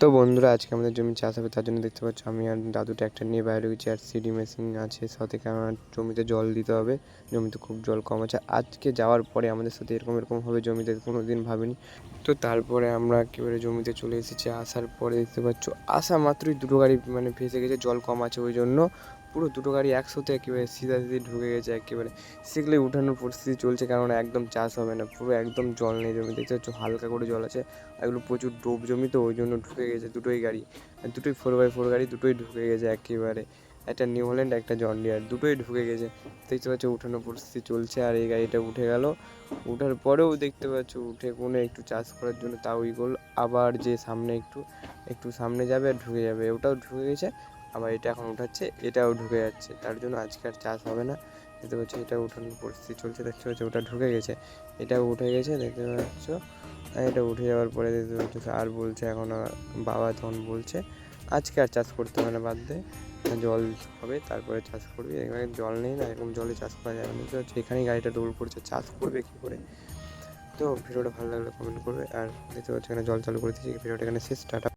তো বন্ধুরা, আজকে আমাদের জমি চাষ হবে, তার জন্য দেখতে পাচ্ছ আমি আর দাদু ট্র্যাক্টর নিয়ে বাইরে গেছি। আর সিডি মেশিন আছে সাথে, কারণ জমিতে জল দিতে হবে। জমিতে খুব জল কম আছে। আজকে যাওয়ার পরে আমাদের সাথে এরকম হবে, জমিতে কোনো দিন ভাবিনি। তো তারপরে আমরা একেবারে জমিতে চলে এসেছি। আসার পরে দেখতে পাচ্ছ, আসা মাত্রই দুটো গাড়ি ভেসে গেছে, জল কম আছে ওই জন্য। পুরো দুটো গাড়ি একসাথে একেবারে সিধাসিধি ঢুকে গেছে একেবারে। সেগুলো উঠানোর পরিস্থিতি চলছে, কারণ একদম চাষ হবে না, পুরো একদম জল নেই জমি। দেখতে পাচ্ছ হালকা করে জল আছে। এগুলো প্রচুর ডোব জমি, তো ওই জন্য ঢুকে গেছে দুটোই গাড়ি। দুটোই 4x4 গাড়ি, দুটোই ঢুকে গেছে একেবারে। একটা নিউ হল্যান্ড, একটা জন ডিয়ার, দুটোই ঢুকে গেছে। দেখতে পাচ্ছ উঠানোর পরিস্থিতি চলছে। আর এই গাড়িটা উঠে গেল। উঠার পরেও দেখতে পাচ্ছ উঠে কোনো একটু চাষ করার জন্য তাও ইগোল। আবার যে সামনে একটু সামনে যাবে আর ঢুকে যাবে, ওটাও ঢুকে গেছে। আবার এটা এখন উঠাচ্ছে, এটাও ঢুকে যাচ্ছে। তার জন্য আজকে আর চাষ হবে না। দেখতে পাচ্ছ এটা উঠানোর পরিস্থিতি চলছে। দেখতে পাচ্ছ ওটা ঢুকে গেছে, এটাও উঠে গেছে। দেখতে পাচ্ছ এটা উঠে যাওয়ার পরে দেখতে পাচ্ছ আর বলছে, এখন বাবা তখন বলছে আজকে আর চাষ করতে হবে না, বাদ দে, জল হবে তারপরে চাষ করবি। এখানে জল নেই না, এরকম জলে চাষ করা যাবে না। তো এখানেই গাড়িটা ডোল করছে, চাষ করবে কী করে। তো ভিডিওটা ভালো লাগলে কমেন্ট করবে। আর দেখতে পাচ্ছ এখানে জল চালু করে দিয়েছি। ভিডিওটা এখানে শেষ, টাটা।